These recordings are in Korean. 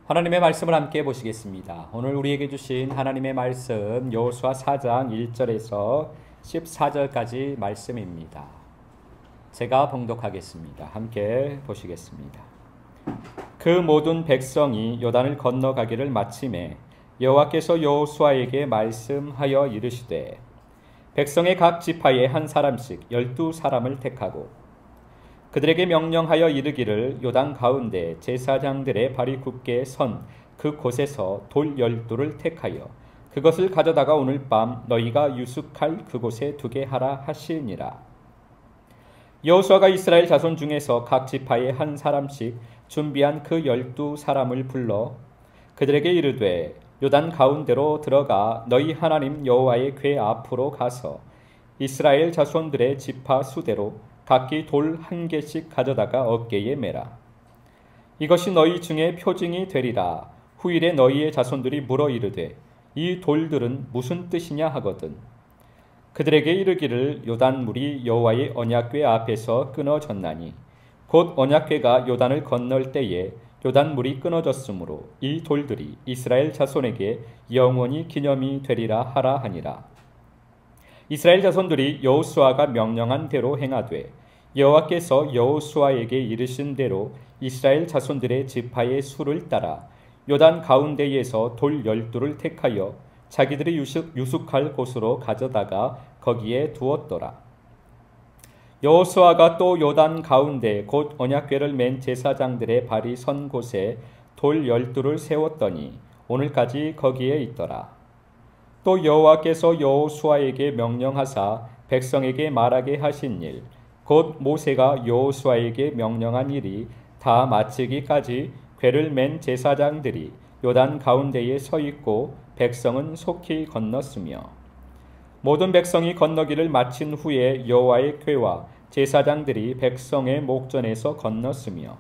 하나님의 말씀을 함께 보시겠습니다. 오늘 우리에게 주신 하나님의 말씀 여호수아 4장 1절에서 14절까지 말씀입니다. 제가 봉독하겠습니다. 함께 보시겠습니다. 그 모든 백성이 요단을 건너가기를 마침에 여호와께서 여호수아에게 말씀하여 이르시되 백성의 각 지파에 한 사람씩 12사람을 택하고 그들에게 명령하여 이르기를 요단 가운데 제사장들의 발이 굳게 선 그 곳에서 돌 12를 택하여 그것을 가져다가 오늘 밤 너희가 유숙할 그곳에 두게 하라 하시니라. 여호수아가 이스라엘 자손 중에서 각 지파에 한 사람씩 준비한 그 12사람을 불러 그들에게 이르되 요단 가운데로 들어가 너희 하나님 여호와의 궤 앞으로 가서 이스라엘 자손들의 지파 수대로 각기 돌 한 개씩 가져다가 어깨에 매라. 이것이 너희 중에 표징이 되리라. 후일에 너희의 자손들이 물어 이르되 이 돌들은 무슨 뜻이냐 하거든. 그들에게 이르기를 요단물이 여호와의 언약궤 앞에서 끊어졌나니 곧 언약궤가 요단을 건널 때에 요단물이 끊어졌으므로 이 돌들이 이스라엘 자손에게 영원히 기념이 되리라 하라 하니라. 이스라엘 자손들이 여호수아가 명령한 대로 행하되 여호와께서 여호수아에게 이르신 대로 이스라엘 자손들의 지파의 수를 따라 요단 가운데에서 돌 12를 택하여 자기들이 유숙할 곳으로 가져다가 거기에 두었더라. 여호수아가 또 요단 가운데 곧 언약궤를 맨 제사장들의 발이 선 곳에 돌 12를 세웠더니 오늘까지 거기에 있더라. 또 여호와께서 여호수아에게 명령하사 백성에게 말하게 하신 일, 곧 모세가 여호수아에게 명령한 일이 다 마치기까지 궤를 맨 제사장들이 요단 가운데에 서 있고 백성은 속히 건넜으며 모든 백성이 건너기를 마친 후에 여호와의 궤와 제사장들이 백성의 목전에서 건넜으며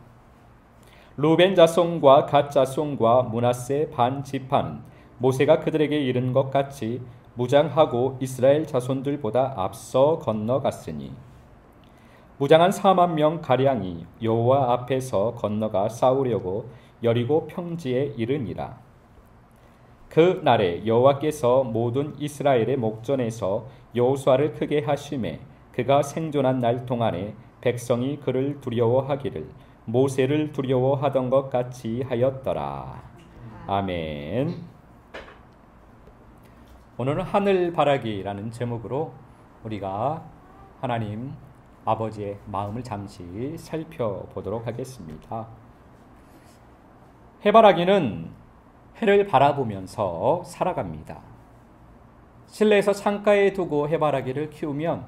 루벤 자손과 갓 자손과 므낫세 반 지파는 모세가 그들에게 이른 것 같이 무장하고 이스라엘 자손들보다 앞서 건너갔으니 무장한 4만 명 가량이 여호와 앞에서 건너가 싸우려고 여리고 평지에 이르니라. 그 날에 여호와께서 모든 이스라엘의 목전에서 여호수아를 크게 하심에 그가 생존한 날 동안에 백성이 그를 두려워하기를 모세를 두려워하던 것 같이 하였더라. 아멘. 오늘은 하늘바라기라는 제목으로 우리가 하나님 아버지의 마음을 잠시 살펴보도록 하겠습니다. 해바라기는 해를 바라보면서 살아갑니다. 실내에서 창가에 두고 해바라기를 키우면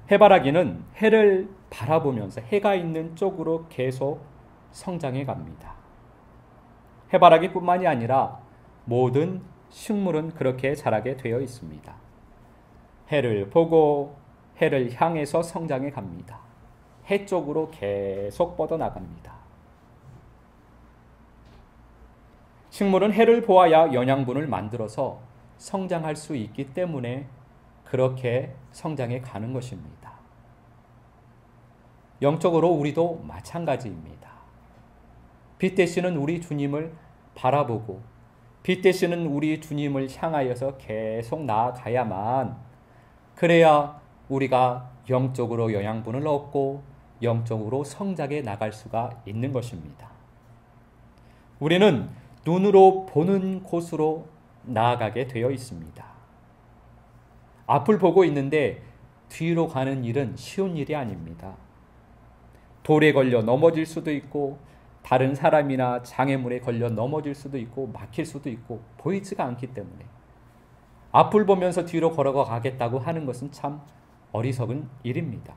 해바라기는 해를 바라보면서 해가 있는 쪽으로 계속 성장해 갑니다. 해바라기뿐만이 아니라 모든 식물은 그렇게 자라게 되어 있습니다. 해를 보고 해를 향해서 성장해 갑니다. 해 쪽으로 계속 뻗어나갑니다. 식물은 해를 보아야 영양분을 만들어서 성장할 수 있기 때문에 그렇게 성장해 가는 것입니다. 영적으로 우리도 마찬가지입니다. 빛 되시는 우리 주님을 바라보고 빛 되시는 우리 주님을 향하여서 계속 나아가야만 그래야 우리가 영적으로 영양분을 얻고 영적으로 성장해 나갈 수가 있는 것입니다. 우리는 눈으로 보는 곳으로 나아가게 되어 있습니다. 앞을 보고 있는데 뒤로 가는 일은 쉬운 일이 아닙니다. 돌에 걸려 넘어질 수도 있고 다른 사람이나 장애물에 걸려 넘어질 수도 있고 막힐 수도 있고 보이지가 않기 때문에 앞을 보면서 뒤로 걸어가 가겠다고 하는 것은 참 어리석은 일입니다.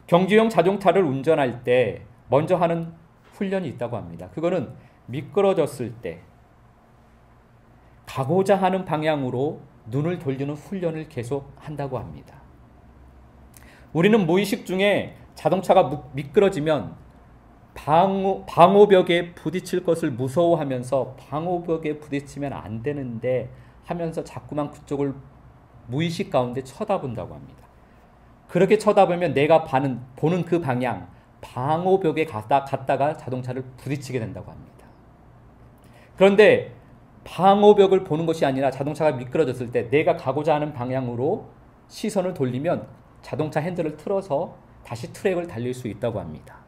경주용 자동차를 운전할 때 먼저 하는 훈련이 있다고 합니다. 그거는 미끄러졌을 때 가고자 하는 방향으로 눈을 돌리는 훈련을 계속 한다고 합니다. 우리는 무의식 중에 자동차가 미끄러지면 방호벽에 부딪힐 것을 무서워하면서 방호벽에 부딪히면 안 되는데 하면서 자꾸만 그쪽을 무의식 가운데 쳐다본다고 합니다. 그렇게 쳐다보면 내가 보는 그 방향, 방호벽에 갔다가 자동차를 부딪히게 된다고 합니다. 그런데 방호벽을 보는 것이 아니라 자동차가 미끄러졌을 때 내가 가고자 하는 방향으로 시선을 돌리면 자동차 핸들을 틀어서 다시 트랙을 달릴 수 있다고 합니다.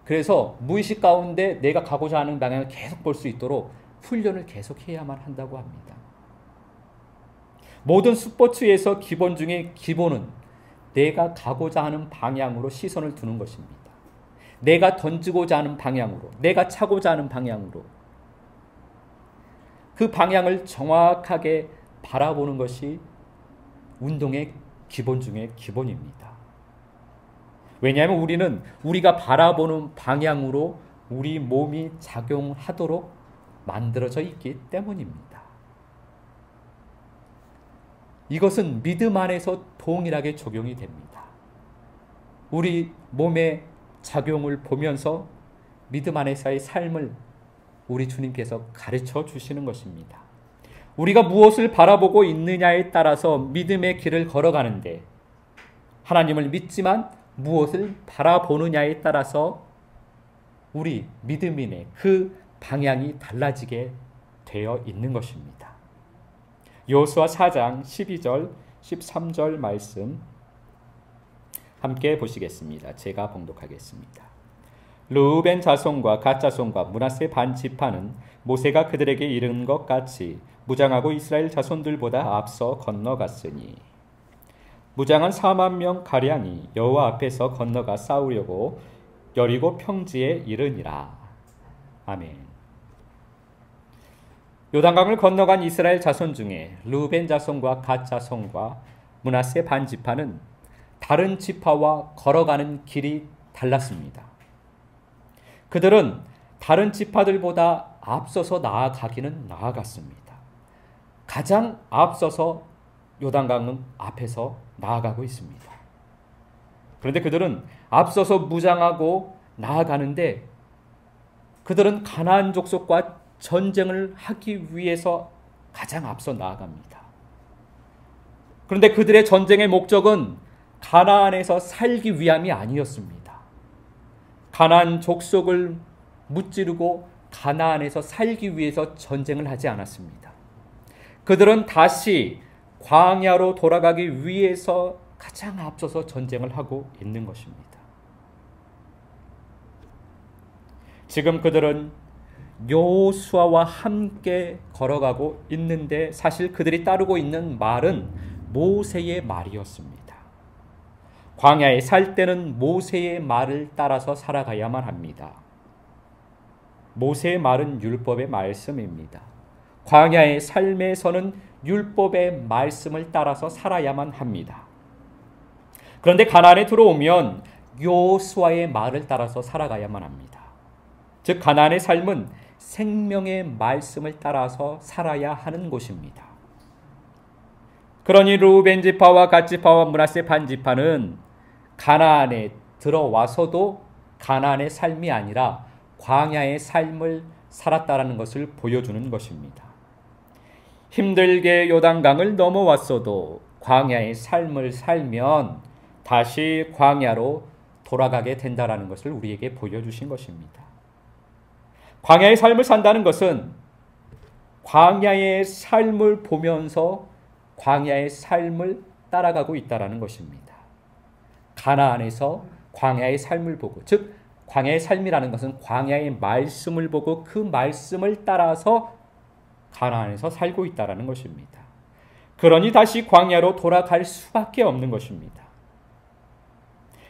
그래서 무의식 가운데 내가 가고자 하는 방향을 계속 볼 수 있도록 훈련을 계속 해야만 한다고 합니다. 모든 스포츠에서 기본 중에 기본은 내가 가고자 하는 방향으로 시선을 두는 것입니다. 내가 던지고자 하는 방향으로, 내가 차고자 하는 방향으로 그 방향을 정확하게 바라보는 것이 운동의 기본 중에 기본입니다. 왜냐하면 우리는 우리가 바라보는 방향으로 우리 몸이 작용하도록 만들어져 있기 때문입니다. 이것은 믿음 안에서 동일하게 적용이 됩니다. 우리 몸의 작용을 보면서 믿음 안에서의 삶을 우리 주님께서 가르쳐 주시는 것입니다. 우리가 무엇을 바라보고 있느냐에 따라서 믿음의 길을 걸어가는데 하나님을 믿지만 무엇을 바라보느냐에 따라서 우리 믿음인의 그 방향이 달라지게 되어 있는 것입니다. 여호수아 4장 12절 13절 말씀 함께 보시겠습니다. 제가 봉독하겠습니다. 르우벤 자손과 갓 자손과 므낫세 반 지파는 모세가 그들에게 이른 것 같이 무장하고 이스라엘 자손들보다 앞서 건너갔으니 무장한 4만 명 가량이 여호와 앞에서 건너가 싸우려고 여리고 평지에 이르니라. 아멘. 요단강을 건너간 이스라엘 자손 중에 르우벤 자손과 갓 자손과 므낫세 반 지파는 다른 지파와 걸어가는 길이 달랐습니다. 그들은 다른 지파들보다 앞서서 나아가기는 나아갔습니다. 가장 앞서서 요단강 앞에서 나아가고 있습니다. 그런데 그들은 앞서서 무장하고 나아가는데 그들은 가나안 족속과 전쟁을 하기 위해서 가장 앞서 나아갑니다. 그런데 그들의 전쟁의 목적은 가나안에서 살기 위함이 아니었습니다. 가나안 족속을 무찌르고 가나안에서 살기 위해서 전쟁을 하지 않았습니다. 그들은 다시 광야로 돌아가기 위해서 가장 앞서서 전쟁을 하고 있는 것입니다. 지금 그들은 여호수아와 함께 걸어가고 있는데 사실 그들이 따르고 있는 말은 모세의 말이었습니다. 광야에 살 때는 모세의 말을 따라서 살아가야만 합니다. 모세의 말은 율법의 말씀입니다. 광야의 삶에서는 율법의 말씀을 따라서 살아야만 합니다. 그런데 가나안에 들어오면 여호수아의 말을 따라서 살아가야만 합니다. 즉 가나안의 삶은 생명의 말씀을 따라서 살아야 하는 곳입니다. 그러니 르우벤 지파와 갓 지파와 므낫세 반 지파는 가나안에 들어와서도 가나안의 삶이 아니라 광야의 삶을 살았다라는 것을 보여주는 것입니다. 힘들게 요단강을 넘어왔어도 광야의 삶을 살면 다시 광야로 돌아가게 된다라는 것을 우리에게 보여주신 것입니다. 광야의 삶을 산다는 것은 광야의 삶을 보면서 광야의 삶을 따라가고 있다라는 것입니다. 가나안에서 광야의 삶을 보고, 즉 광야의 삶이라는 것은 광야의 말씀을 보고 그 말씀을 따라서 가나안에서 살고 있다라는 것입니다. 그러니 다시 광야로 돌아갈 수밖에 없는 것입니다.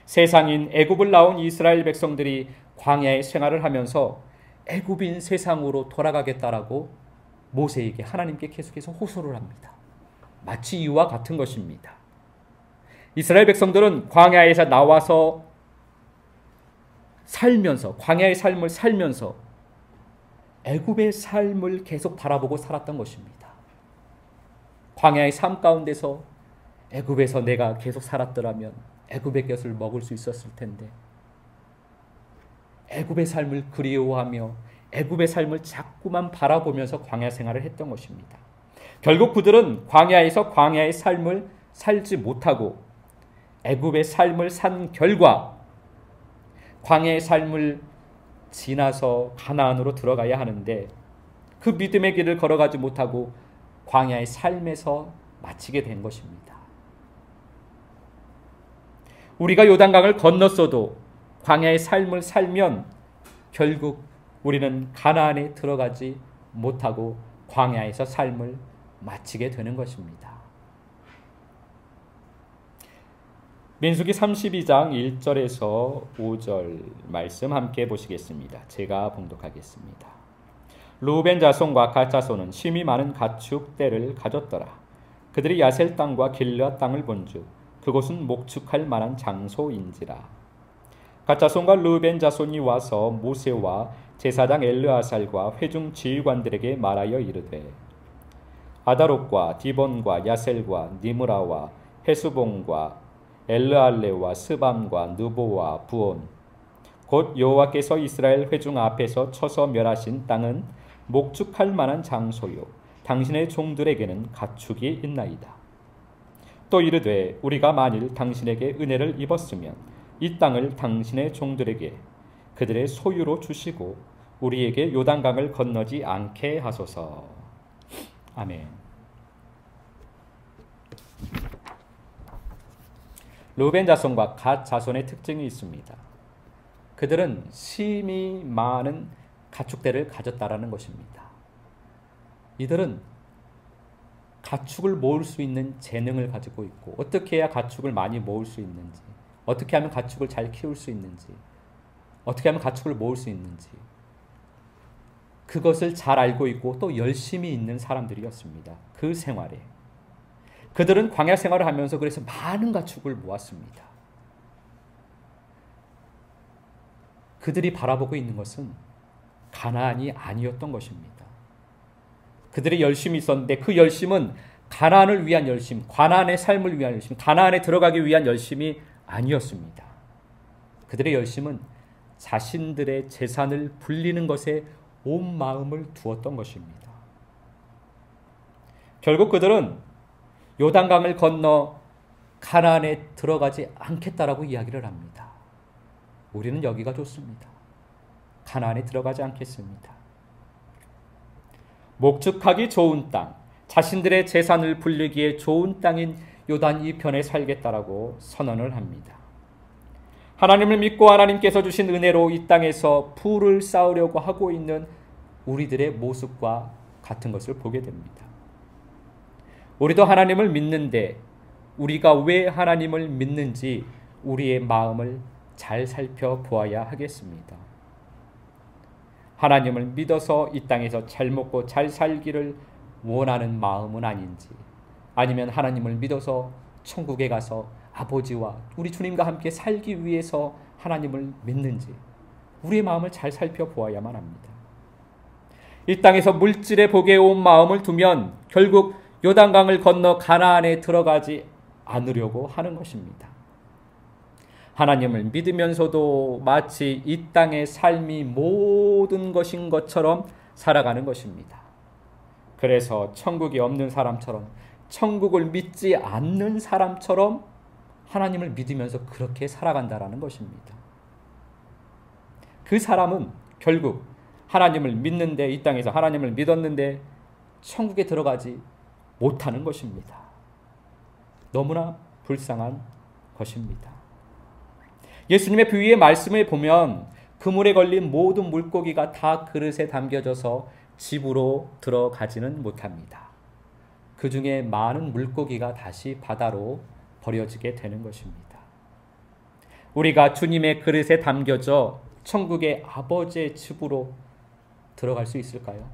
세상인 애굽을 나온 이스라엘 백성들이 광야의 생활을 하면서 애굽인 세상으로 돌아가겠다라고 모세에게 하나님께 계속해서 호소를 합니다. 마치 이와 같은 것입니다. 이스라엘 백성들은 광야에서 나와서 살면서 광야의 삶을 살면서 애굽의 삶을 계속 바라보고 살았던 것입니다. 광야의 삶 가운데서 애굽에서 내가 계속 살았더라면 애굽의 것을 먹을 수 있었을 텐데 애굽의 삶을 그리워하며 애굽의 삶을 자꾸만 바라보면서 광야 생활을 했던 것입니다. 결국 그들은 광야에서 광야의 삶을 살지 못하고 애굽의 삶을 산 결과 광야의 삶을 지나서 가나안으로 들어가야 하는데 그 믿음의 길을 걸어가지 못하고 광야의 삶에서 마치게 된 것입니다. 우리가 요단강을 건넜어도 광야의 삶을 살면 결국 우리는 가나안에 들어가지 못하고 광야에서 삶을 마치게 되는 것입니다. 민수기 32장 1절에서 5절 말씀 함께 보시겠습니다. 제가 봉독하겠습니다. 루벤 자손과 갓 자손은 심히 많은 가축 떼를 가졌더라. 그들이 야셀 땅과 길르앗 땅을 본즉 그곳은 목축할 만한 장소인지라. 갓 자손과 루벤 자손이 와서 모세와 제사장 엘르아살과 회중 지휘관들에게 말하여 이르되 아다롯과 디본과 야셀과 니므라와 헤스본과 엘르알레와 스밤과 느보와 부온 곧 여호와께서 이스라엘 회중 앞에서 쳐서 멸하신 땅은 목축할 만한 장소요 당신의 종들에게는 가축이 있나이다. 또 이르되 우리가 만일 당신에게 은혜를 입었으면 이 땅을 당신의 종들에게 그들의 소유로 주시고 우리에게 요단강을 건너지 않게 하소서. 아멘. 루벤 자손과 갓 자손의 특징이 있습니다. 그들은 심히 많은 가축대를 가졌다라는 것입니다. 이들은 가축을 모을 수 있는 재능을 가지고 있고 어떻게 해야 가축을 많이 모을 수 있는지, 어떻게 하면 가축을 잘 키울 수 있는지, 어떻게 하면 가축을 모을 수 있는지 그것을 잘 알고 있고 또 열심히 있는 사람들이었습니다. 그 생활에 그들은 광야 생활을 하면서 그래서 많은 가축을 모았습니다. 그들이 바라보고 있는 것은 가나안이 아니었던 것입니다. 그들이 열심히 있었는데 그 열심은 가나안을 위한 열심, 가나안의 삶을 위한 열심, 가나안에 들어가기 위한 열심이 아니었습니다. 그들의 열심은 자신들의 재산을 불리는 것에 온 마음을 두었던 것입니다. 결국 그들은 요단강을 건너 가나안에 들어가지 않겠다라고 이야기를 합니다. 우리는 여기가 좋습니다. 가나안에 들어가지 않겠습니다. 목축하기 좋은 땅, 자신들의 재산을 불리기에 좋은 땅인 요단 이편에 살겠다라고 선언을 합니다. 하나님을 믿고 하나님께서 주신 은혜로 이 땅에서 부를 쌓으려고 하고 있는 우리들의 모습과 같은 것을 보게 됩니다. 우리도 하나님을 믿는데 우리가 왜 하나님을 믿는지 우리의 마음을 잘 살펴보아야 하겠습니다. 하나님을 믿어서 이 땅에서 잘 먹고 잘 살기를 원하는 마음은 아닌지, 아니면 하나님을 믿어서 천국에 가서 아버지와 우리 주님과 함께 살기 위해서 하나님을 믿는지 우리의 마음을 잘 살펴보아야만 합니다. 이 땅에서 물질의 복에 온 마음을 두면 결국 요단강을 건너 가나안에 들어가지 않으려고 하는 것입니다. 하나님을 믿으면서도 마치 이 땅의 삶이 모든 것인 것처럼 살아가는 것입니다. 그래서 천국이 없는 사람처럼, 천국을 믿지 않는 사람처럼 하나님을 믿으면서 그렇게 살아간다라는 것입니다. 그 사람은 결국 하나님을 믿는데, 이 땅에서 하나님을 믿었는데 천국에 들어가지 못하는 것입니다. 너무나 불쌍한 것입니다. 예수님의 비유의 말씀을 보면 그물에 걸린 모든 물고기가 다 그릇에 담겨져서 집으로 들어가지는 못합니다. 그 중에 많은 물고기가 다시 바다로 버려지게 되는 것입니다. 우리가 주님의 그릇에 담겨져 천국의 아버지의 집으로 들어갈 수 있을까요?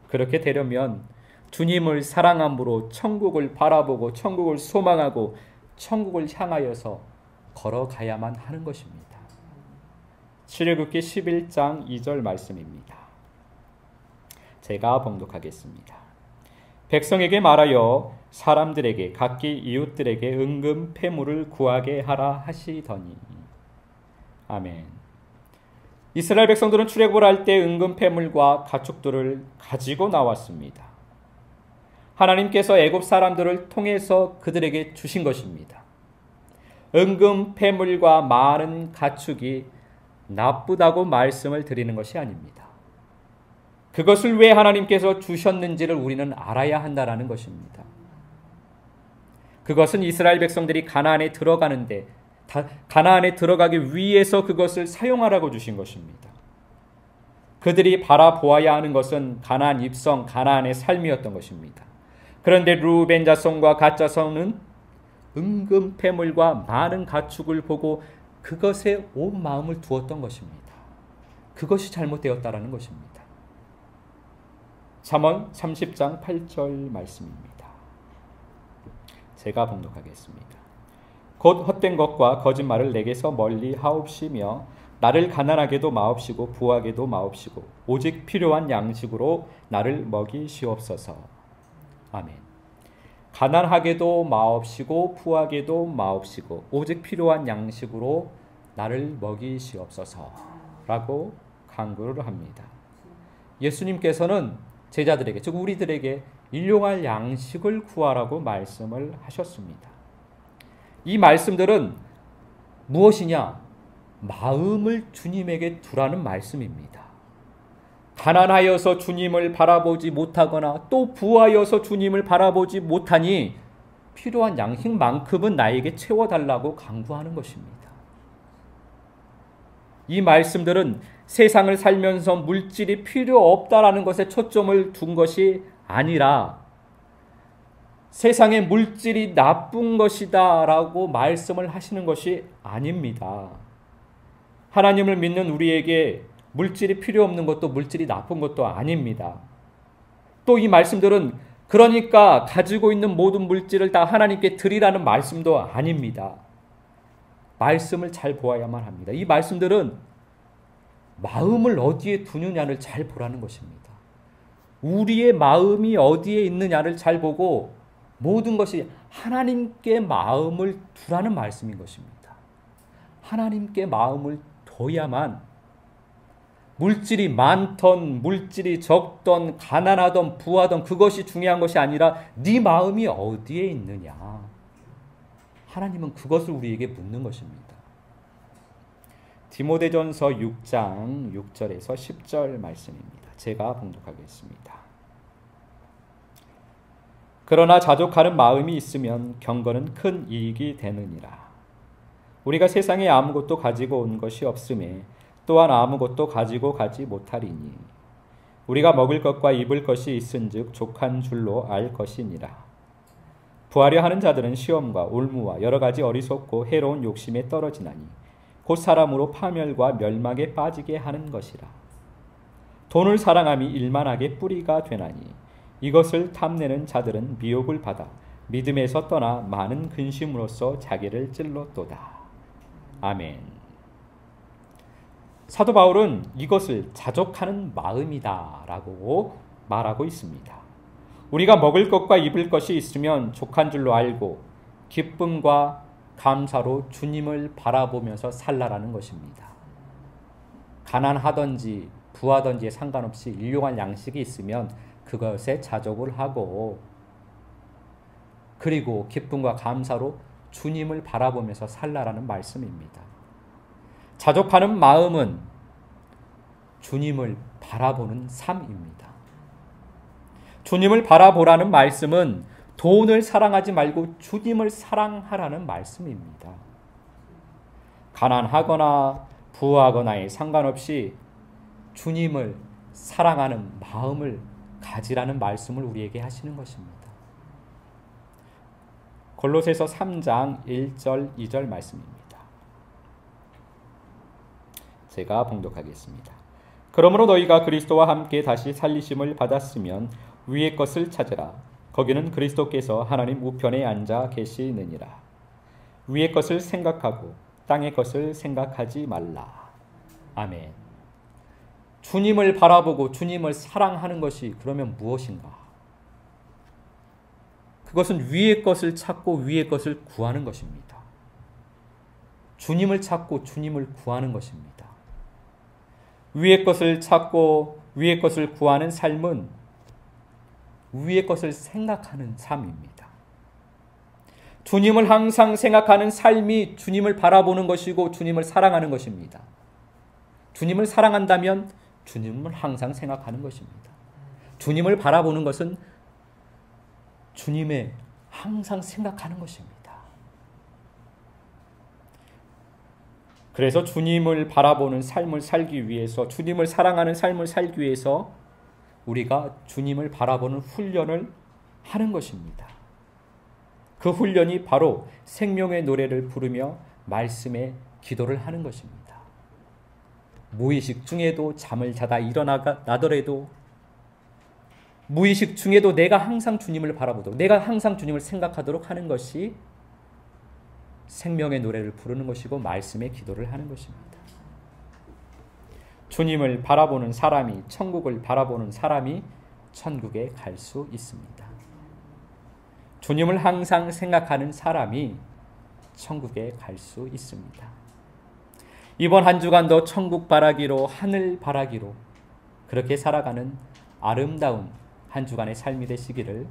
그렇게 되려면 주님을 사랑함으로 천국을 바라보고 천국을 소망하고 천국을 향하여서 걸어가야만 하는 것입니다. 출애굽기 11장 2절 말씀입니다. 제가 봉독하겠습니다. 백성에게 말하여 사람들에게 각기 이웃들에게 은금 패물을 구하게 하라 하시더니. 아멘. 이스라엘 백성들은 출애굽을 할 때 은금 패물과 가축들을 가지고 나왔습니다. 하나님께서 애굽 사람들을 통해서 그들에게 주신 것입니다. 은금 패물과 많은 가축이 나쁘다고 말씀을 드리는 것이 아닙니다. 그것을 왜 하나님께서 주셨는지를 우리는 알아야 한다는 것입니다. 그것은 이스라엘 백성들이 가나안에 들어가는데 가나안에 들어가기 위해서 그것을 사용하라고 주신 것입니다. 그들이 바라보아야 하는 것은 가나안 입성, 가나안의 삶이었던 것입니다. 그런데 루벤 자손과 갓 자손은 은금 패물과 많은 가축을 보고 그것에 온 마음을 두었던 것입니다. 그것이 잘못되었다라는 것입니다. 잠언 30장 8절 말씀입니다. 제가 봉독하겠습니다. 곧 헛된 것과 거짓말을 내게서 멀리 하옵시며 나를 가난하게도 마옵시고 부하게도 마옵시고 오직 필요한 양식으로 나를 먹이시옵소서. 아멘. 가난하게도 마옵시고 부하게도 마옵시고 오직 필요한 양식으로 나를 먹이시옵소서 라고 강구를 합니다. 예수님께서는 제자들에게, 즉 우리들에게 일용할 양식을 구하라고 말씀을 하셨습니다. 이 말씀들은 무엇이냐? 마음을 주님에게 두라는 말씀입니다. 가난하여서 주님을 바라보지 못하거나 또 부하여서 주님을 바라보지 못하니 필요한 양식만큼은 나에게 채워달라고 강구하는 것입니다. 이 말씀들은 세상을 살면서 물질이 필요 없다라는 것에 초점을 둔 것이 아니라 세상에 물질이 나쁜 것이다 라고 말씀을 하시는 것이 아닙니다. 하나님을 믿는 우리에게 물질이 필요 없는 것도 물질이 나쁜 것도 아닙니다. 또 이 말씀들은 그러니까 가지고 있는 모든 물질을 다 하나님께 드리라는 말씀도 아닙니다. 말씀을 잘 보아야만 합니다. 이 말씀들은 마음을 어디에 두느냐를 잘 보라는 것입니다. 우리의 마음이 어디에 있느냐를 잘 보고 모든 것이 하나님께 마음을 두라는 말씀인 것입니다. 하나님께 마음을 둬야만 물질이 많던 물질이 적던 가난하던 부하던 그것이 중요한 것이 아니라 네 마음이 어디에 있느냐. 하나님은 그것을 우리에게 묻는 것입니다. 디모데전서 6장 6절에서 10절 말씀입니다. 제가 봉독하겠습니다. 그러나 자족하는 마음이 있으면 경건은 큰 이익이 되느니라. 우리가 세상에 아무것도 가지고 온 것이 없음에 또한 아무것도 가지고 가지 못하리니 우리가 먹을 것과 입을 것이 있은즉 족한 줄로 알 것이니라. 부하려 하는 자들은 시험과 올무와 여러 가지 어리석고 해로운 욕심에 떨어지나니 곧 사람으로 파멸과 멸망에 빠지게 하는 것이라. 돈을 사랑함이 일만하게 뿌리가 되나니 이것을 탐내는 자들은 미혹을 받아 믿음에서 떠나 많은 근심으로써 자기를 찔렀도다. 아멘. 사도 바울은 이것을 자족하는 마음이다 라고 말하고 있습니다. 우리가 먹을 것과 입을 것이 있으면 족한 줄로 알고 기쁨과 감사로 주님을 바라보면서 살라라는 것입니다. 가난하든지 부하든지에 상관없이 일용할 양식이 있으면 그것에 자족을 하고 그리고 기쁨과 감사로 주님을 바라보면서 살라라는 말씀입니다. 자족하는 마음은 주님을 바라보는 삶입니다. 주님을 바라보라는 말씀은 돈을 사랑하지 말고 주님을 사랑하라는 말씀입니다. 가난하거나 부하거나에 상관없이 주님을 사랑하는 마음을 가지라는 말씀을 우리에게 하시는 것입니다. 골로새서 3장 1절 2절 말씀입니다. 제가 봉독하겠습니다. 그러므로 너희가 그리스도와 함께 다시 살리심을 받았으면 위의 것을 찾으라. 거기는 그리스도께서 하나님 우편에 앉아 계시느니라. 위의 것을 생각하고 땅의 것을 생각하지 말라. 아멘. 주님을 바라보고 주님을 사랑하는 것이 그러면 무엇인가? 그것은 위의 것을 찾고 위의 것을 구하는 것입니다. 주님을 찾고 주님을 구하는 것입니다. 위의 것을 찾고 위의 것을 구하는 삶은 위의 것을 생각하는 삶입니다. 주님을 항상 생각하는 삶이 주님을 바라보는 것이고 주님을 사랑하는 것입니다. 주님을 사랑한다면 주님을 항상 생각하는 것입니다. 주님을 바라보는 것은 주님의 항상 생각하는 것입니다. 그래서 주님을 바라보는 삶을 살기 위해서, 주님을 사랑하는 삶을 살기 위해서 우리가 주님을 바라보는 훈련을 하는 것입니다. 그 훈련이 바로 생명의 노래를 부르며 말씀의 기도를 하는 것입니다. 무의식 중에도 잠을 자다 일어나더라도 무의식 중에도 내가 항상 주님을 바라보도록, 내가 항상 주님을 생각하도록 하는 것이 생명의 노래를 부르는 것이고 말씀의 기도를 하는 것입니다. 주님을 바라보는 사람이, 천국을 바라보는 사람이 천국에 갈 수 있습니다. 주님을 항상 생각하는 사람이 천국에 갈 수 있습니다. 이번 한 주간도 천국 바라기로, 하늘 바라기로 그렇게 살아가는 아름다운 한 주간의 삶이 되시기를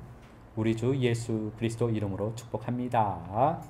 우리 주 예수 그리스도 이름으로 축복합니다.